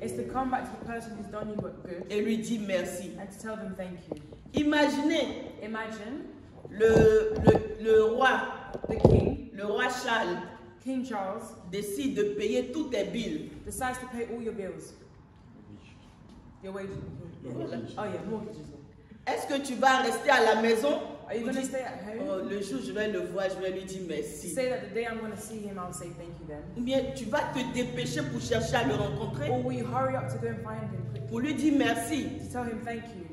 It's to come back to the person who's done you good et lui dire merci. and to tell them thank you. Imaginez Imagine le roi Charles King Charles décide de payer tous tes billes. decides to pay all your bills. Your wages. Oh yeah, mortgages. Est-ce que tu vas rester à la maison? Are you going to stay at home? Oh, le jour où je vais le voir, je vais lui dire merci. Say that the day I'm going to see him, I'll say thank you then. Ou bien tu vas te dépêcher pour chercher à le rencontrer, Or will you hurry up to go and find him quickly pour lui dire merci. to tell him thank you?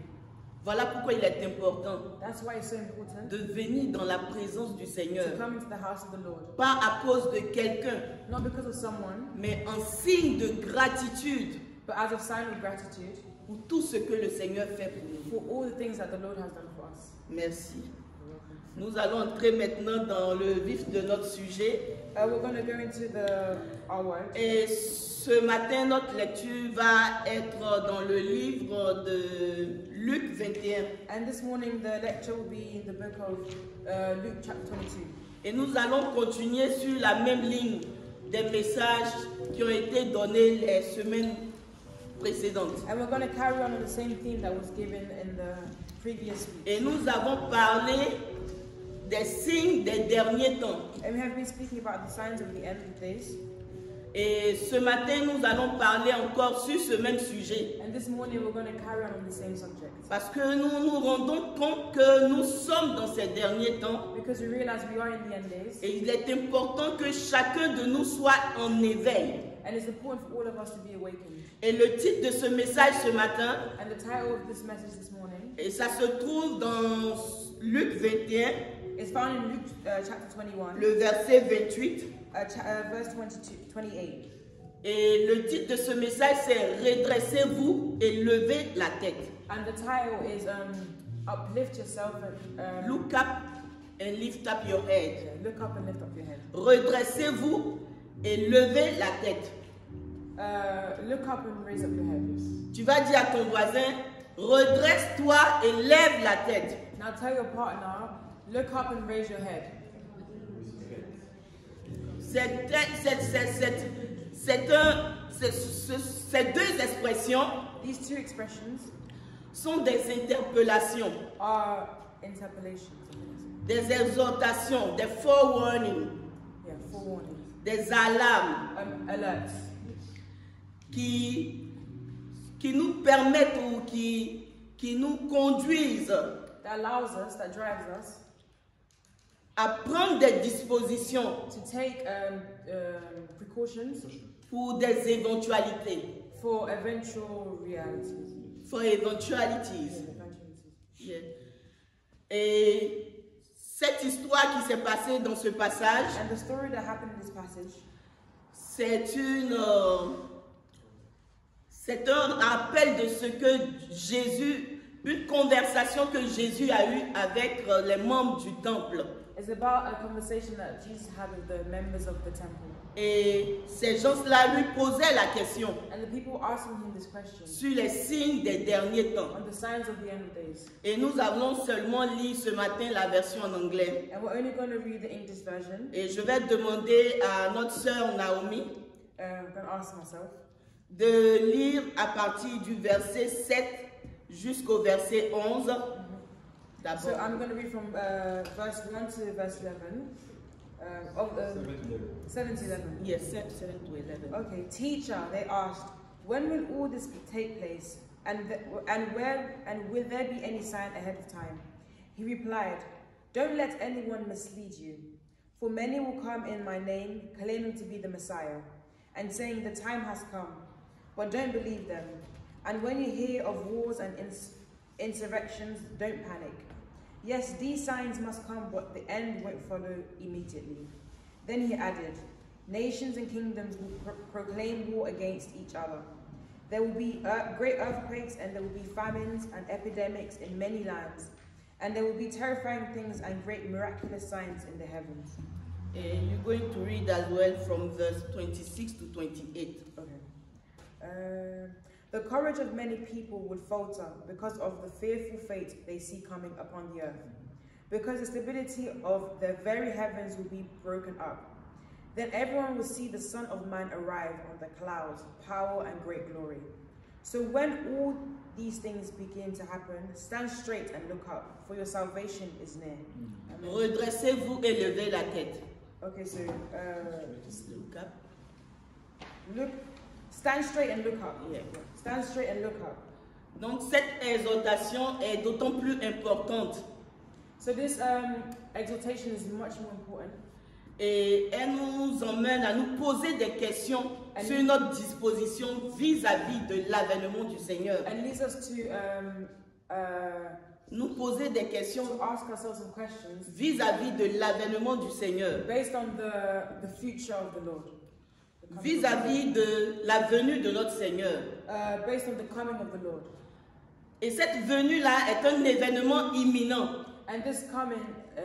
Voilà pourquoi il est important That's why it's so important de venir dans la présence du Seigneur. to come into the house of the Lord. Pas à cause de quelqu'un, Not because of someone, mais en signe de gratitude but as a sign of gratitude pour tout ce que le Seigneur fait pour nous. for all the things that the Lord has done for us. Merci. Nous allons entrer maintenant dans le vif de notre sujet. We're going to go into our word. Et ce matin, notre lecture va être dans le livre de Luc 21. And this morning the lecture will be in the book of Luke chapter 22. Et nous allons continuer sur la même ligne des messages qui ont été donnés les semaines précédentes. And we're going to carry on the same theme that was given in the previous week. Et nous avons parlé des signes des derniers temps. And we have been speaking about the signs of the end of days. Et ce matin, nous allons parler encore sur ce même sujet. And this morning we're going to carry on the same subject. Parce que nous nous rendons compte que nous sommes dans ces derniers temps. Because we realize we are in the end days. Et il est important que chacun de nous soit en éveil. And it's important for all of us to be awakened. Et le titre de ce message ce matin, And the title of this message this morning et ça se trouve dans Luc 21, is found in Luke chapter 21, le verset 28. verse 28. Et le titre de ce message, c'est Redressez-vous et levez la tête. And the title is Uplift Yourself and Look up and lift up your head. look up and lift up your head. Redressez-vous et levez la tête. Look up and raise up your head. Tu vas dire à ton voisin, redresse-toi et lève la tête. Now tell your partner, look up and raise your head. Ces deux expressions These two expressions sont des interpellations, are interpellations. des exhortations, des forewarnings, Yeah, forewarnings. des alarmes Alerts qui nous permettent ou qui nous conduisent that allows us, that drives us à prendre des dispositions to take precautions pour des éventualités. for eventual realities. For eventualities. Yeah. Et cette histoire qui s'est passée dans ce passage, And the story that happened in this passage c'est un rappel de ce que Jésus, une conversation que Jésus a eue avec les membres du temple. is about a conversation that Jesus had with the members of the temple. Et ces gens-là lui posaient la question And the people were asking him this question sur les signes des derniers temps. on the signs of the end of days. Et nous allons seulement lire ce matin la version en anglais. And we're only going to read the English version. Et je vais demander à notre sœur Naomi I'm going to ask myself de lire à partir du verset 7 jusqu'au verset 11. D'abord. So I'm going to read from verse 1 to verse 11. 7 to 11. Yes, 7 to 11. Okay, teacher, they asked, when will all this take place? And will there be any sign ahead of time? He replied, don't let anyone mislead you. For many will come in my name, claiming to be the Messiah, and saying the time has come. But don't believe them. And when you hear of wars and insurrections, don't panic. Yes, these signs must come, but the end won't follow immediately. Then he added, nations and kingdoms will proclaim war against each other. There will be great earthquakes, and there will be famines and epidemics in many lands. And there will be terrifying things and great miraculous signs in the heavens. And you're going to read as well from verse 26 to 28. Okay. The courage of many people would falter because of the fearful fate they see coming upon the earth, because the stability of the very heavens will be broken up. Then everyone will see the Son of Man arrive on the clouds, power and great glory. So when all these things begin to happen, stand straight and look up, for your salvation is near. Amen. Redressez-vous et levez la tête. Okay, so look, stand straight and look up. Yeah. Stand straight and look up. Donc cette exhortation est d'autant plus importante. So this exhortation is much more important. Et elle nous emmène à nous poser des questions sur notre disposition vis-à-vis de l'avènement du Seigneur. And leads us to nous poser des questions ask ourselves some questions vis-à-vis de l'avènement du Seigneur. based on the future of the Lord. Vis-à-vis de la venue de notre Seigneur. Based on the coming of the Lord. Et cette venue-là est un événement imminent. And this coming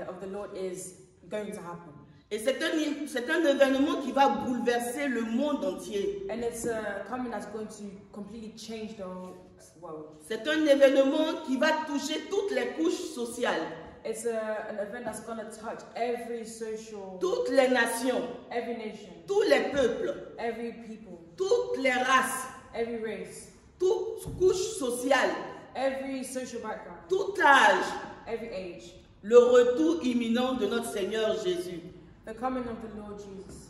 of the Lord is going to happen. Et c'est un événement qui va bouleverser le monde entier. And it's coming that's going to completely change the whole world. C'est un événement qui va toucher toutes les couches sociales. It's an event that's going to touch every social, toutes les nations, every nation, tous les peuples, every people, toutes les races, every race, toutes couches sociales, every social background, tout âge. every age. Le retour imminent de notre Seigneur Jésus. The coming of the Lord Jesus.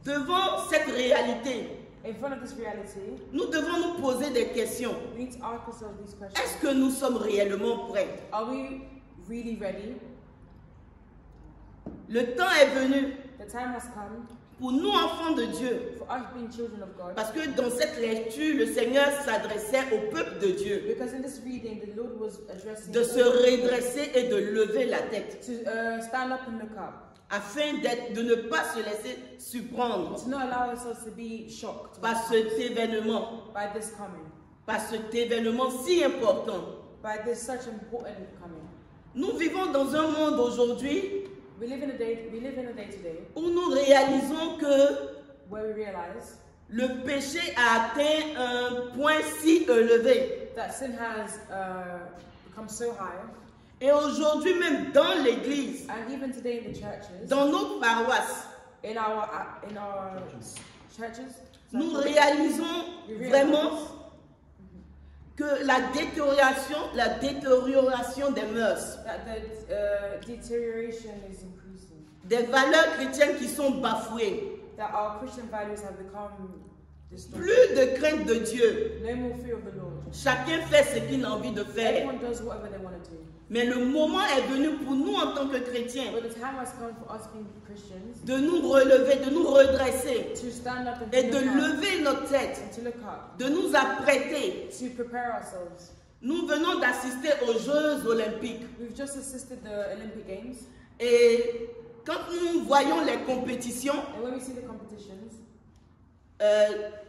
Devant cette réalité, In front of this reality, nous devons nous poser des questions. we need to ask ourselves these questions. Est-ce que nous sommes réellement prêts? Are we really ready? Le temps est venu The time has come pour nous, enfants de Dieu. for us being children of God. Parce que dans cette lecture, le Seigneur s'adressait au peuple de Dieu Because in this reading, the Lord was addressing de se redresser et de lever la tête to stand up and look up, afin de ne pas se laisser surprendre to not allow ourselves to be shocked par cet événement, by this coming, par cet événement si important. by this such important coming. Nous vivons dans un monde aujourd'hui We live in a day today où nous réalisons que where we realize le péché a atteint un point si élevé. that sin has become so high, Et aujourd'hui même dans l'église, and even today in the churches, dans nos paroisses, in our churches, nous réalisons vraiment que la détérioration des mœurs, that the deterioration is increasing, des valeurs chrétiennes qui sont bafouées, that our Christian values have become distorted. plus de crainte de Dieu. No more fear of the Lord. Chacun fait ce qu'il a envie de faire. Everyone does whatever they want to do. Mais le moment est venu pour nous en tant que chrétiens But the time has come for us being Christians de nous relever, de nous redresser to stand up and et to de look up, lever notre tête, and to look up, de nous apprêter. to prepare ourselves. Nous venons d'assister aux Jeux Olympiques We've just assisted the Olympic Games, et quand nous voyons les compétitions, and when we see the competitions,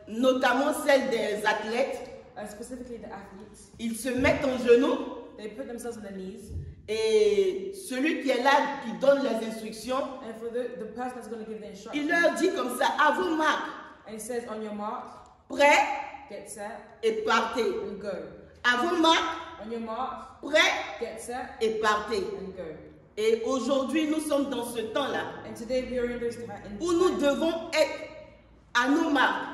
notamment celles des athlètes, specifically the athletes, ils se mettent en genoux they put themselves on their knees, et celui qui est là, qui donne les instructions, and for the person that's going to give the il instructions, leur dit comme ça, à vos marques, and it says, on your mark, prêts get set, et partez. and go. À vos marques, On your mark, prêts get set, et partez. and go. Et aujourd'hui, nous sommes dans ce temps-là And today we are in this où nous devons être à nos marques.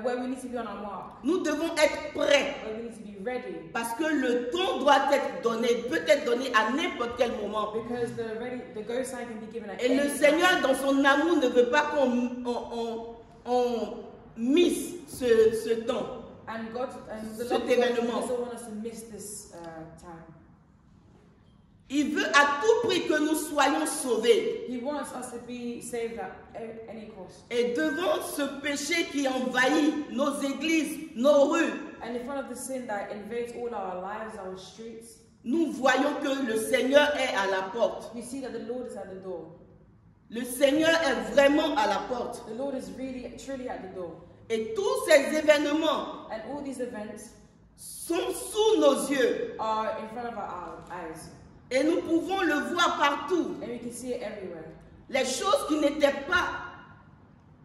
where we need to be on our mark, Nous devons être prêts where we need to be ready, parce que le temps doit être donné, peut être donné à n'importe quel moment. because the go sign can be given at Et any le time. Seigneur, dans son amour, ne veut pas qu'on mise ce temps. And God and the Cet Lord God événement. doesn't want us to miss this time. Il veut à tout prix que nous soyons sauvés. He wants us to be saved at any cost. Et devant ce péché qui envahit nos églises, nos rues, And in front of the sin that invades all our lives, our streets, nous voyons que le Seigneur est à la porte. we see that the Lord is at the door. Le Seigneur est vraiment à la porte. The Lord is really, truly at the door. Et tous ces événements And all these events sont sous nos yeux. are in front of our eyes. Et nous pouvons le voir partout. And we can see it everywhere. Les choses qui n'étaient pas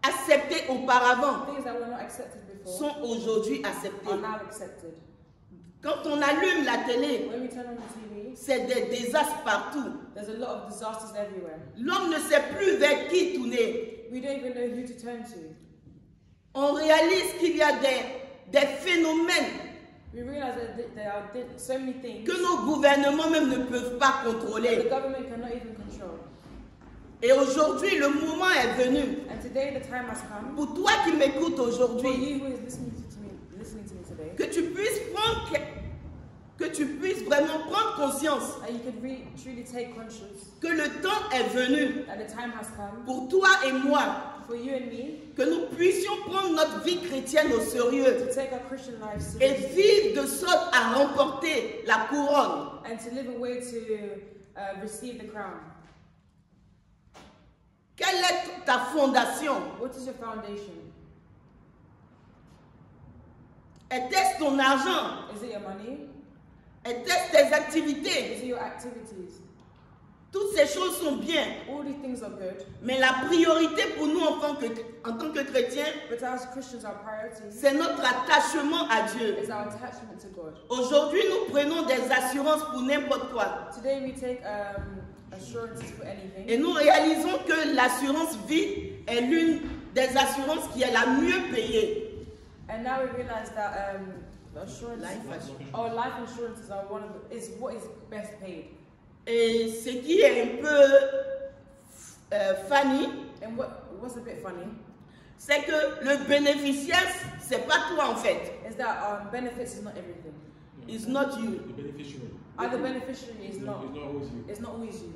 acceptées auparavant Things that were not accepted before sont aujourd'hui acceptées. are now accepted. Quand on allume la télé, When we turn on the TV, c'est des désastres partout. there's a lot of disasters everywhere. L'homme ne sait plus vers qui tourner. we don't even know who to turn to. On réalise qu'il y a des phénomènes We realize that there are so many things que nos gouvernements même ne peuvent pas the contrôler. government cannot even control. Et aujourd'hui, le moment est venu. And today the time has come Pour toi qui m'écoutes for aujourd'hui, you who is listening to me today, que tu puisses vraiment prendre conscience and you could truly take conscience que le temps est venu that the time has come pour toi et moi, for you and me que nous puissions prendre notre vie chrétienne au sérieux to take our Christian life et seriously vivre de sorte à remporter la couronne. and to live a way to receive the crown. Quelle est ta fondation? What is your foundation? Est-ce ton argent? Is it your money? Est-ce tes activités? Is it your activities? Toutes ces choses sont bien, All these things are good, mais la priorité pour nous en tant que chrétiens, but as Christians, our priority c'est notre attachement à Dieu. is our attachment to God. Aujourd'hui, nous prenons des assurances pour n'importe quoi. Today we take assurances for anything, Et nous réalisons que l'assurance vie est l'une des assurances qui est la mieux payée. and now we realize that the assurances, life insurances are is what is best paid. Et ce qui est un peu funny, And what's a bit funny c'est que le bénéficiaire, c'est pas toi en fait. is that benefits is not everything. It's not you. The beneficiary. The beneficiary is not. It's not always you. It's not always you.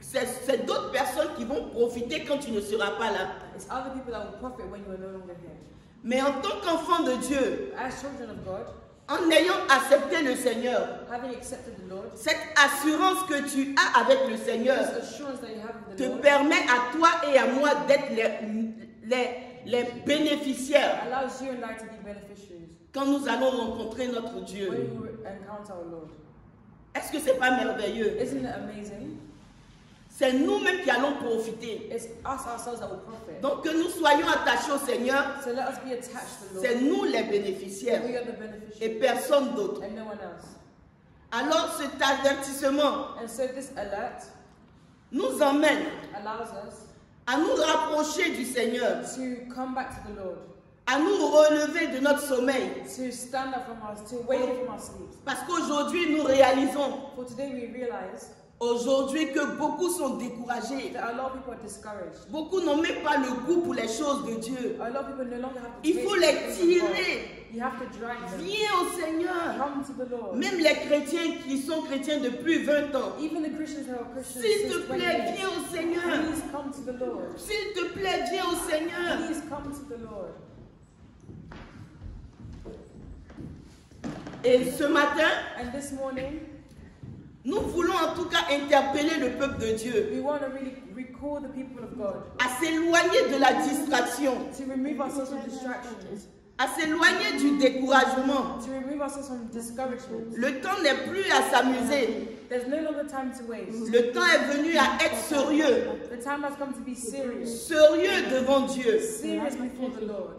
C'est d'autres personnes qui vont profiter quand tu ne seras pas là. It's other people that will profit when you are no longer here. Mais en tant qu'enfant de Dieu, As children of God, en ayant accepté le Seigneur, having accepted the Lord, cette assurance que tu as avec le Seigneur this assurance that you have with the te Lord permet à toi et à moi d'être les bénéficiaires allows you and I to be beneficiaries quand nous allons rencontrer notre Dieu. when we encounter our Lord. Est-ce que c'est pas merveilleux? Isn't it amazing? C'est nous-mêmes qui allons profiter. It's us ourselves that will profit. Donc que nous soyons attachés au Seigneur, So let us be attached to the c'est Lord. nous les bénéficiaires We are the et beneficiaries personne d'autre. and no one else. Alors cet avertissement And so this alert nous emmène allows us à nous rapprocher du Seigneur, to come back to the Lord, à nous relever de notre sommeil. to stand up from us, to wake up from our sleep. Parce qu'aujourd'hui, nous réalisons For today we realize aujourd'hui que beaucoup sont découragés. that a lot of people are discouraged. Beaucoup n'ont même pas le goût pour les choses de Dieu. A lot of people no longer have to Il faut les tirer. You have to drag them. Viens au Seigneur. Come to the Lord. Même les chrétiens qui sont chrétiens depuis 20 ans. Even the Christians who are Christians S'il te since 20 plaît, years, viens au Seigneur. please come to the Lord. S'il te plaît, viens au Seigneur. Please come to the Lord. Et ce matin, And this morning, nous voulons en tout cas interpeller le peuple de Dieu we want to really recall the people of God, à s'éloigner de la distraction, to remove ourselves from distractions, à s'éloigner du découragement. to remove ourselves from discouragement. Le temps n'est plus à s'amuser. There's no longer time to waste. Le temps est venu à être sérieux. The time has come to be serious. Sérieux devant Dieu. Serious before the Lord.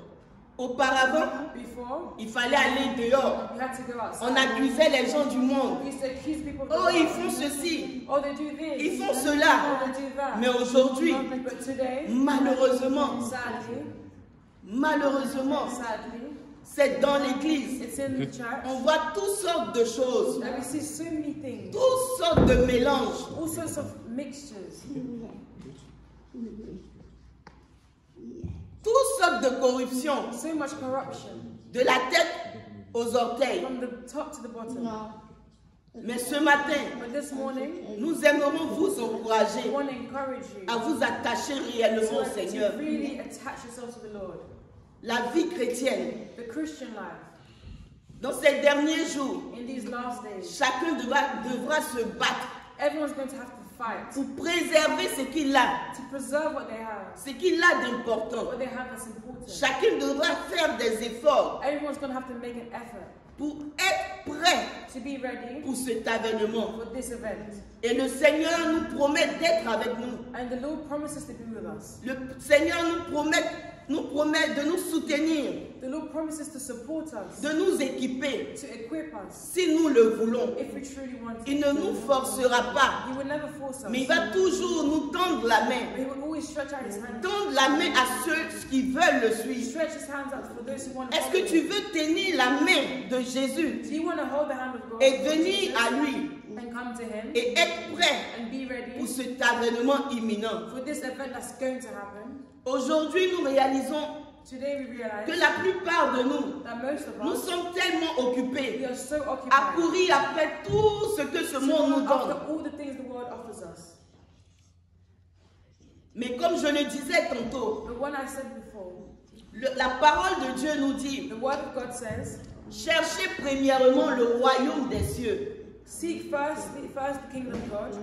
Auparavant, Before, il fallait aller dehors. you had to go outside. On accusait les gens du monde. We used to accuse people of the Oh, ils world. font ceci, Oh, they do this. ils font cela. Oh, they do that. Mais aujourd'hui, But today, malheureusement, sadly, c'est dans l'église. it's in the church On voit toutes sortes de choses, that we see so many things, toutes sortes de mélanges. all sorts of mixtures, Toutes sortes de corruption, so much corruption, de la tête aux orteils. from the top to the bottom. Mais ce matin, But this morning, nous aimerons vous we encourager want to encourage you à vous attacher réellement au Seigneur. to really attach yourself to the Lord. La vie chrétienne, The Christian life, dans ces derniers jours, in these last days, chacun devra se battre everyone's going to have to fight pour préserver ce qu'il a, to preserve what they have, ce qu'il a d'important. what they have that's important. Chacun devra faire des efforts Everyone's going to have to make an effort pour être prêt to be ready pour cet avènement. for this event. Et le Seigneur nous promet d'être avec nous. And the Lord promises to be with us. Le Seigneur nous promet nous promet de nous soutenir, The Lord promises to support us, de nous équiper, to equip us, si nous le voulons. if we truly want Il it. ne nous forcera pas, He will never force us, mais il va toujours nous tendre la main. but He will always stretch out His hand. Tendre la main à ceux qui veulent le suivre. Stretch His hands out for those who want to Est-ce follow que tu Him. veux tenir la main de Jésus Do you want to hold the hand of God et venir à lui and come to Him et être prêt and be ready pour cet avènement imminent? for this event that's going to happen? Aujourd'hui, nous réalisons Today we realize que la plupart de nous, that most of nous us, sommes tellement we occupés are so à occupied courir après tout ce que ce monde nous after donne. all the things the world offers us. Mais comme je le disais tantôt, But when I said before, la parole de Dieu nous dit, the Word of God says, cherchez premièrement le royaume des cieux. seek first the kingdom of God.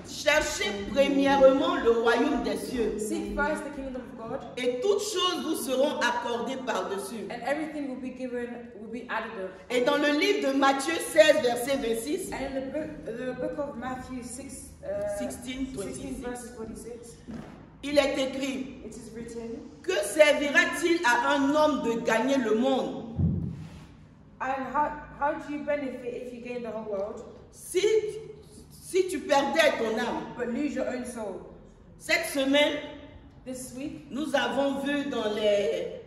Cherchez premièrement le royaume des cieux. Seek first the kingdom of God, Et toutes choses vous seront accordées par-dessus. and everything will be given, will be added up. Et dans le livre de Matthieu 16, verset 26, And in the book of Matthew 16 verses 26, il est écrit, it is written, que servira-t-il à un homme de gagner le monde and how do you benefit if you gain the whole world, si tu perdais ton âme? but lose your own soul? Cette semaine, This week, nous avons vu dans les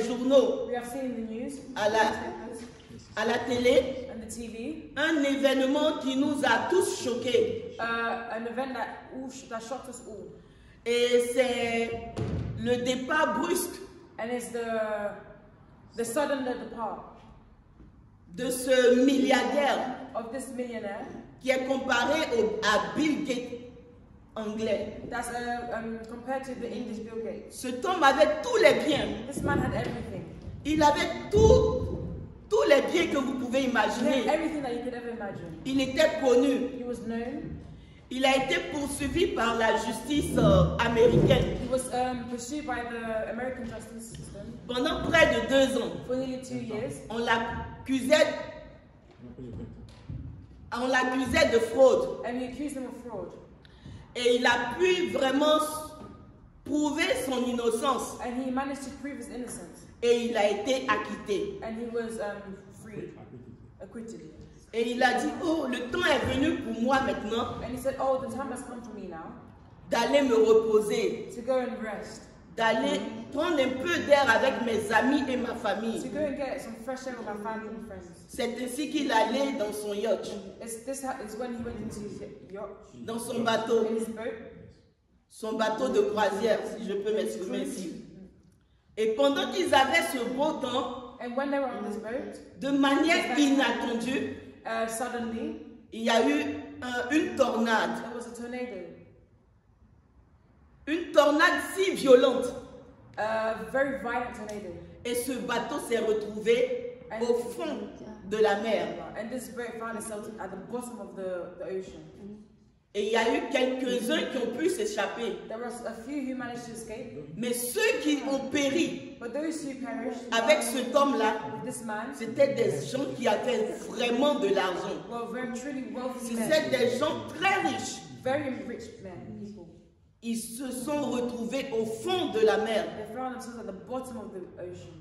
journaux, we have seen in the news, à la télé, and the TV, un événement qui nous a tous choqués. an event that shocked us all. Et c'est le départ brusque And it's the sudden depart de ce milliardaire of this millionaire qui est comparé à Bill Gates anglais. that's compared to the English Bill Gates. Cet homme avait tous les biens. This man had everything. Il avait tous les biens que vous pouvez He had imaginer. everything that you could ever imagine. Il était connu. He was known. Il a été poursuivi par la justice américaine He was pursued by the American justice system pendant près de 2 ans. for nearly 2 years. On l'accusait de fraude. And we accused him of fraud. Et il a pu vraiment prouver son innocence. And he managed to prove his innocence. Et il a été acquitté. And he was freed, acquitted. Et il a dit, oh, le temps est venu pour moi maintenant And he said, oh, the time has come for me now d'aller me reposer, to go and rest, d'aller prendre un peu d'air avec mes amis et ma famille. to go and get some fresh air with my family and friends. C'est ainsi qu'il allait dans son yacht, This is when he went into his yacht, dans son bateau, in his boat, son bateau de croisière, si je peux m'exprimer ainsi. Et pendant qu'ils avaient ce beau temps, and when they were on this boat, de manière inattendue, suddenly il y a eu une tornade. there was a tornado, Une tornade si violente. a very violent tornado, Et ce bateau s'est retrouvé au fond de la mer. and this boat found itself at the bottom of the ocean. Et il y a eu quelques-uns qui ont pu s'échapper. There was a few who managed to escape, Mais ceux qui ont péri but those who perished avec cet homme-là, with this man c'était des gens qui avaient vraiment de l'argent. were very truly wealthy C'était men, des gens très riches. very rich men, people. Ils se sont retrouvés au fond de la mer. They found themselves at the bottom of the ocean.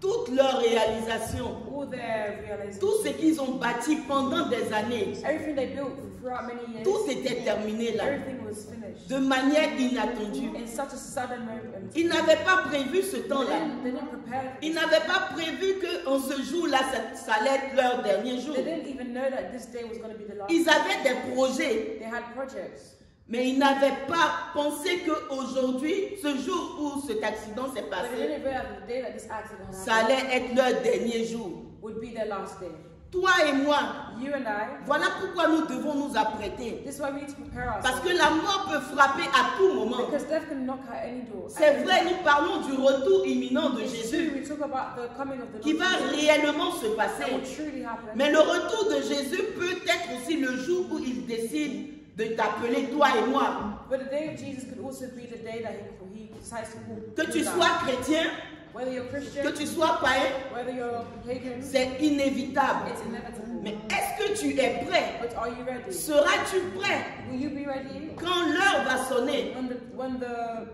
Toutes leurs réalisations, All their realizations, tout ce qu'ils ont bâti pendant des années, everything they built throughout many years, tout était terminé là, everything was finished de manière inattendue. in such a sudden moment. Ils n'avaient pas prévu ce temps-là. They didn't prepare for Ils this. n'avaient pas prévu qu'en ce jour-là, ça allait être leur dernier jour. They didn't even know that this day was going to be the last. Ils avaient des projets, They had projects, mais ils n'avaient pas pensé qu'aujourd'hui, ce jour où cet accident s'est but they passé, didn't realize that the day that this accident ça happened allait être leur dernier jour. would be their last day. Toi et moi, You and I, voilà pourquoi nous devons nous apprêter. this is why we need to prepare Parce ourselves. que la mort peut frapper à tout moment. Because death can knock at any door. C'est vrai, nous parlons du retour imminent de It's Jésus true, we talk about the coming of the qui Lord va Jesus. réellement se That passer. will truly happen. Mais le retour de Jésus peut être aussi le jour où il décide de t'appeler toi et moi. But the day of Jesus could also be the day that he decides to call. Que tu you back. sois chrétien, Whether you're Christian, que tu sois païen, whether you're pagan, c'est inévitable. it's inevitable. Mais est-ce que tu es prêt? But are you ready? Seras-tu prêt Will you be ready quand l'heure va sonner? when the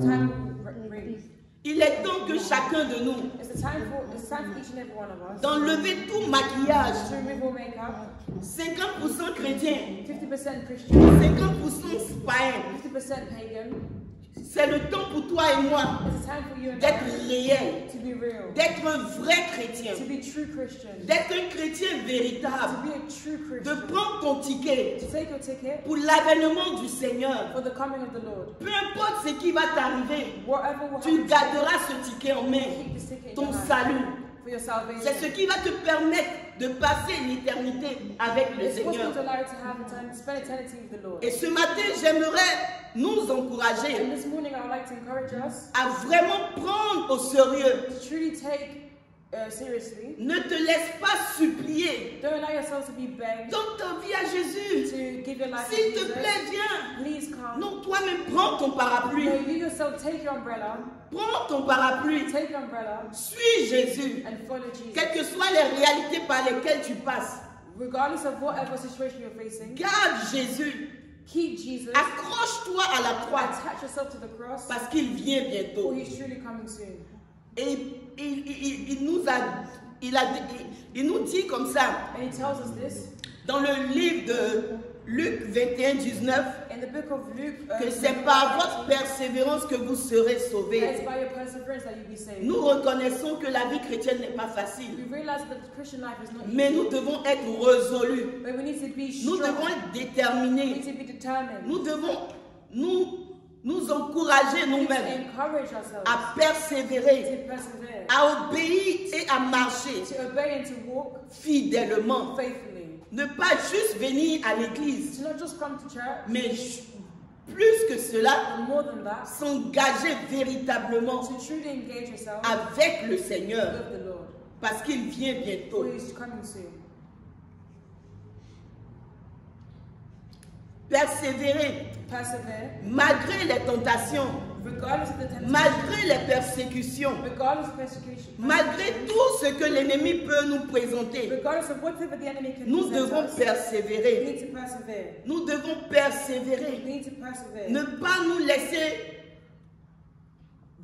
time rings? Il est temps que chacun de nous, It's time for each and every one of us d'enlever tout maquillage. to remove all makeup. 50% chrétien, 50% Christian, 50% païen. 50% pagan. C'est le temps pour toi et moi It's a time for you and d'être I réel, to be real, d'être un vrai chrétien, to be true Christians, d'être un chrétien to véritable, be a true de Christian, prendre ton ticket to take your ticket pour l'avènement du Seigneur. for the coming of the Lord. Peu importe ce qui va t'arriver, Whatever will tu happen, garderas ce ticket en main, keep this ticket in ton your hand salut. for your C'est salvation. ce qui va te permettre de passer l'éternité avec le It's possible Seigneur. to allow you to have time, spend eternity with the Lord. Et ce matin, j'aimerais nous And encourager this morning, I would like to encourage us à vraiment prendre au sérieux. to truly take seriously. Ne te laisse pas supplier. Don't allow yourself to be begged Donne ta vie à Jésus. to give your life to S'il te Jesus. plaît, viens. Please come. Non, toi-même, prends ton parapluie. No, you yourself take your umbrella, Prends ton parapluie. take your umbrella, Suis Jésus. and follow Jesus. Quelles que soient les réalités par lesquelles tu passes, Regardless of whatever situation you're facing, garde Jésus. keep Jesus. Accroche-toi à la croix Attach yourself to the cross, parce qu'il vient for bientôt. He's truly coming soon. Et il nous dit comme ça And He tells us this dans le livre de Luc 21, 19 in the book of Luke. que c'est par votre persévérance que vous serez sauvés. It's by your perseverance that you'll be saved. Nous reconnaissons que la vie chrétienne n'est pas facile, We realize that the Christian life is not mais easy, nous devons être résolus, but we need to be nous strong. devons être We need déterminés, to be determined. nous devons nous encourager We need to nous-mêmes encourage ourselves à persévérer, to persevere, à obéir et à marcher to obey and to walk fidèlement. faithfully, Ne pas juste venir à l'église, to not just come to church, mais plus que cela, but more than that, s'engager véritablement to truly engage yourself avec le Seigneur, with the Lord, parce qu'il vient for bientôt. He's coming soon. Persévérer Persevere, malgré les tentations, regardless of the temptation, malgré les persécutions, regardless of persecution, malgré tout ce que l'ennemi peut nous présenter. regardless of whatever the enemy can Nous present devons us, we persévérer. need to persevere. Nous devons persévérer. We need to persevere. Ne pas nous laisser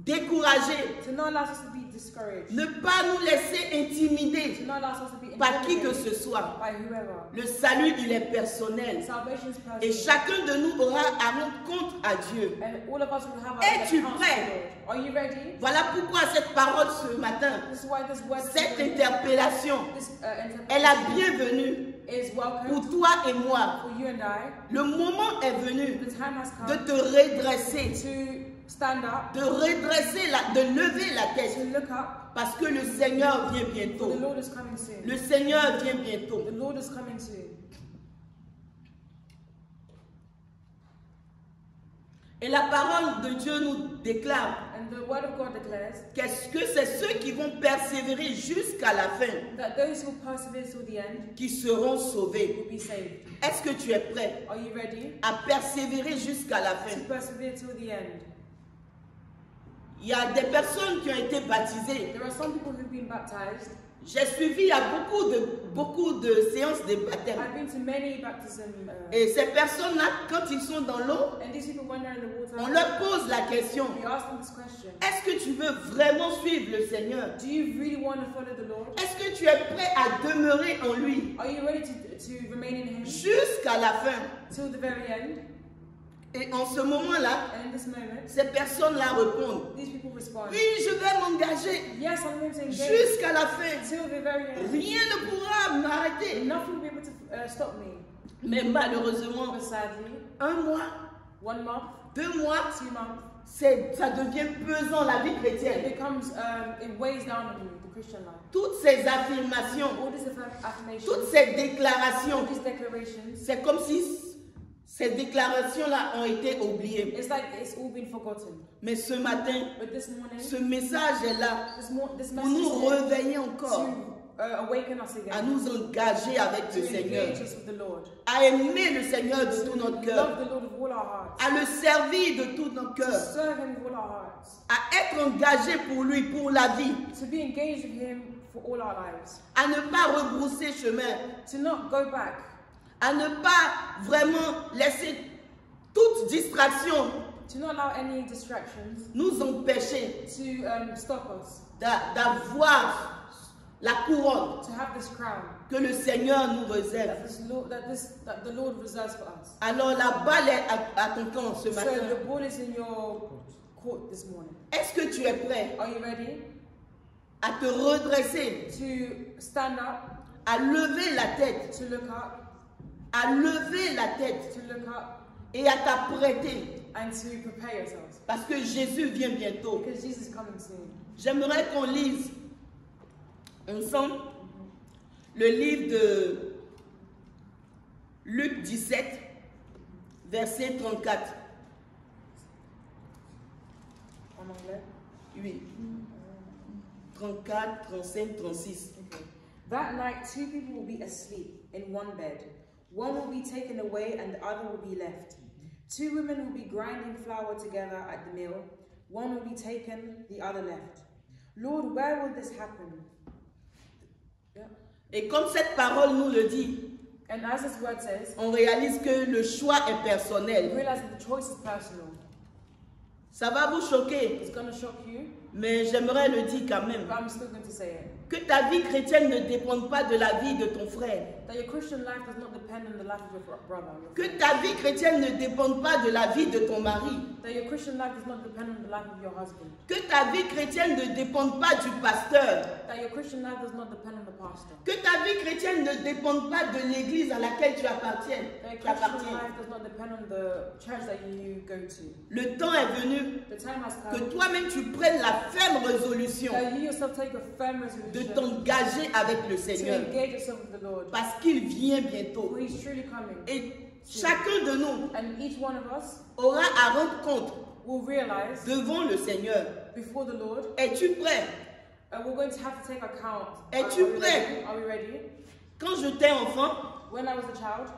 décourager. To not allow us to be discouraged. Ne pas nous laisser To intimider not allow us to be par qui que intimidated ce soit. by whoever. Le salut, il est personnel. Salvation is personal. Et chacun de nous aura à rendre compte à Dieu. And all of us will have Es-tu account to prêt? the Lord. Are you ready? Voilà pourquoi cette parole ce matin, This is why this word cette interpellation this est la interpretation bienvenue is welcome pour toi et moi. for you and I. Le moment est venu The time has de come te redresser, to stand up, de redresser, de lever la to tête, look up, parce que le Seigneur vient for the bientôt. Lord is coming soon. Le Seigneur vient bientôt. The Lord is coming soon. Et la parole de Dieu nous déclare And the word of God declares que c'est ceux qui vont persévérer jusqu'à la fin that those who persevere till the end qui seront sauvés. will be saved. Est-ce que tu es prêt Are you ready à persévérer jusqu'à la to fin? persevere till the end? Il y a des personnes qui ont été baptisées. There are some people who've been baptized. J'ai suivi à beaucoup de séances de baptême. I've been to many baptism, Et ces personnes-là, quand ils sont dans l'eau, and these people went down in the water. on leur pose la question: We asked them this question: est-ce que tu veux vraiment suivre le Seigneur? do you really want to follow the Lord? Est-ce que tu es prêt à demeurer en lui Are you ready to remain in Him jusqu'à la fin? till the very end? Et en ce moment-là, And in this moment, ces personnes-là répondent: these people respond: oui, je vais m'engager yes, I'm going to engage jusqu'à la fin. till the very end. Rien ne pourra m'arrêter. Nothing will be able to stop me. Mais malheureusement, But sadly, 1 mois, 1 month, 2 mois, 2 months, ça devient pesant la vie it chrétienne. becomes, it weighs down on you, the Christian life. Toutes ces affirmations, All these affirmations, toutes ces all déclarations, these declarations, c'est comme si ces déclarations-là ont été oubliées. it's like it's all been forgotten. Mais ce matin, But this morning, ce message est là this pour message nous is here réveiller encore, to awaken us à again, nous engager avec to le Seigneur, engage us with the Lord, à aimer le Seigneur de tout notre cœur, love the Lord with all our hearts, à le servir de tout notre to cœur, serve Him with all our hearts, à être engagé pour lui, pour la vie, to be engaged with Him for all our lives, à ne pas rebrousser chemin, to not go back, à ne pas vraiment laisser toute distraction to not allow any distractions nous empêcher to stop us, d'avoir la couronne to have this crown que le Seigneur nous réserve. that the Lord reserves for us. Alors la balle est à ton camp ce So matin. the ball is in your court this morning. Est-ce que tu es prêt Are you ready à te redresser, to stand up, à lever la tête, to look up, à lever la tête to look up, et à t'apprêter? and to prepare yourselves? Parce que Jésus vient bientôt. Because Jesus is coming soon. J'aimerais qu'on lise ensemble le livre de Luc 17, verset 34. En anglais? Oui. 34, 35, 36. Okay. That night, 2 people will be asleep in one bed. One will be taken away and the other will be left. 2 women will be grinding flour together at the mill. One will be taken, the other left. Lord, where will this happen? Yeah. Et comme cette parole nous le dit, And as this word says, on réalise que le choix est we personnel. realize that the choice is personal. Ça va vous choquer, It's going to shock you, mais j'aimerais le dire quand même. but I'm still going to say it. Que ta vie chrétienne ne dépende pas de la vie de ton frère. That your Christian life does not depend on the life of your brother. Your Que friend. ta vie chrétienne ne dépende pas de la vie de ton mari. That your Christian life does not depend on the life of your husband. Que ta vie chrétienne ne dépende pas du pasteur. That your Christian life does not depend on the pastor. Que ta vie chrétienne ne dépende pas de l'église à laquelle tu appartiens. That your Christian life does not depend on the church that you go to. Le temps est venu The time has que come toi-même tu prennes la ferme résolution that you yourself take a firm de resolution t'engager avec le to Seigneur. engage yourself with the Lord. Parce qu'il vient bientôt. For He's truly coming. Et chacun de nous And each one of us aura à rendre compte will realize devant le Seigneur. before the Lord, Es-tu prêt? we're going to have to take account. Es-tu Are we prêt? ready? Are we ready? Quand j'étais enfant, When I was a child,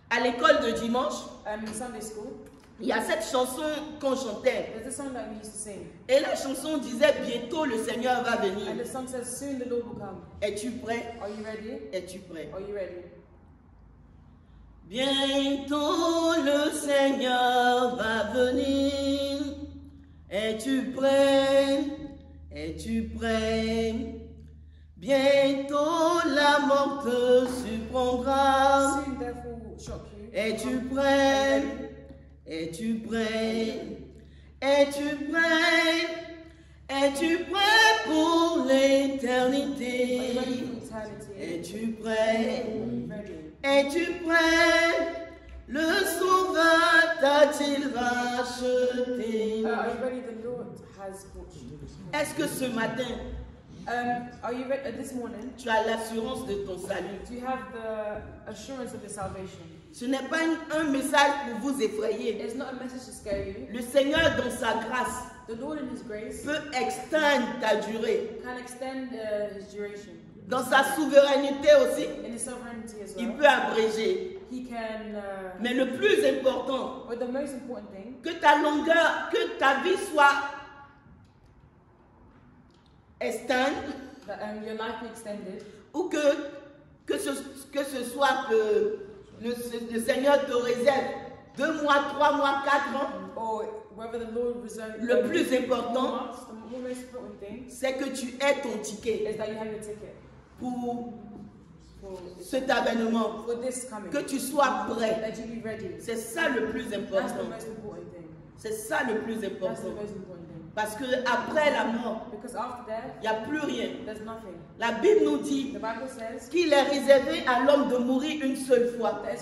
à l'école de dimanche, in Sunday school, il y a cette chanson qu'on chantait. there's a song that we used to sing. Et la chanson disait bientôt le Seigneur va And venir. the song says, soon the Lord will come. Es-tu prêt? Are you ready? Es-tu prêt? Are you ready? Bientôt le Seigneur va venir. Es-tu prêt? Es-tu prêt? Bientôt la mort te surprendra. Soon therefore will shock you. Es-tu prêt? Es-tu prêt? Es-tu prêt? Es-tu prêt pour Are you ready l'éternité? for eternity? Es-tu prêt? Ready. Es-tu prêt? Le Sauveur t'a-t-il racheté? Are you ready? The Lord has bought you. Est-ce que ce matin, Are you ready? This morning, tu as l'assurance de ton salut? do you have the assurance of your salvation? Ce n'est pas un message pour vous effrayer. It's not a message to scare you. Le Seigneur, dans sa grâce, The Lord in His grace peut extendre ta durée. can extend His duration. Dans sa souveraineté aussi, In His sovereignty as il well. peut abréger. He can, Mais le plus important, but the most important thing, que ta longueur, que ta vie soit externe, that your life be extended, ou que ce soit que le Seigneur te réserve 2 mois, 3 mois, 4 ans. or whether the Lord reserves. Le plus important, the most important thing c'est que tu aies ton ticket is that you have your ticket pour for cet avènement, this coming. que tu sois prêt. That you be ready. C'est ça le plus That's the important. most important thing. C'est ça le plus That's the important. most important thing. Parce que après la mort, Because after death, il n'y a plus rien. there's nothing. La Bible nous dit The Bible says qu'il est réservé à l'homme de mourir une seule fois. that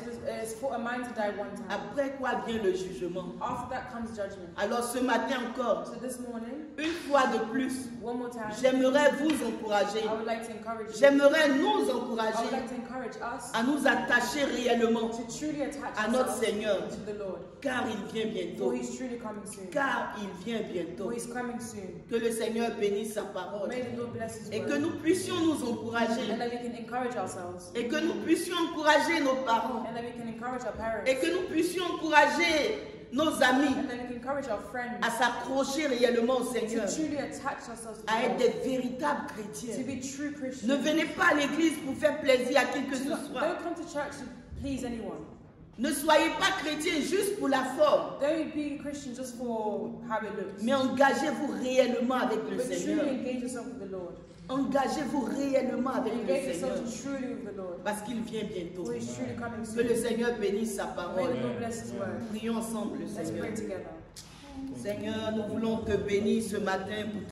it's for a man to die one time. Après quoi vient le jugement. After that comes judgment. Alors ce matin encore, So this morning, une fois de plus, one more time, j'aimerais vous encourager. I would like to encourage you. J'aimerais nous I would encourager like to encourage us à nous attacher réellement to truly attach à notre ourselves Seigneur. to the Lord. Car il vient For bientôt. He's truly coming soon. Car il vient bientôt. For He's coming soon. Que le Seigneur bénisse sa parole. May the Lord bless His Et que word. nous puissions nous encourager. And that we can encourage ourselves. Et que nous puissions encourager nos parents. And that we can encourage our parents. Et que nous puissions encourager nos amis And that we can encourage our friends à s'accrocher réellement au Seigneur. to truly attach ourselves to À être the Lord. des véritables To chrétiens. be true Christians. Ne venez pas à l'église pour faire plaisir à qui que ce soit. Don't come to church to please anyone. Ne soyez pas chrétien juste pour la forme. Don't be Christian just for how it looks. Mais engagez-vous réellement avec le But Seigneur. truly engage yourself with the Lord. Engagez-vous réellement avec le Engage Seigneur. yourself truly with the Lord. Parce qu'il vient bientôt. For He's truly coming Que soon. le Seigneur bénisse sa May parole. the Lord bless His word. Prions ensemble le Let's Seigneur. pray together. Seigneur, nous voulons te bénir ce matin pour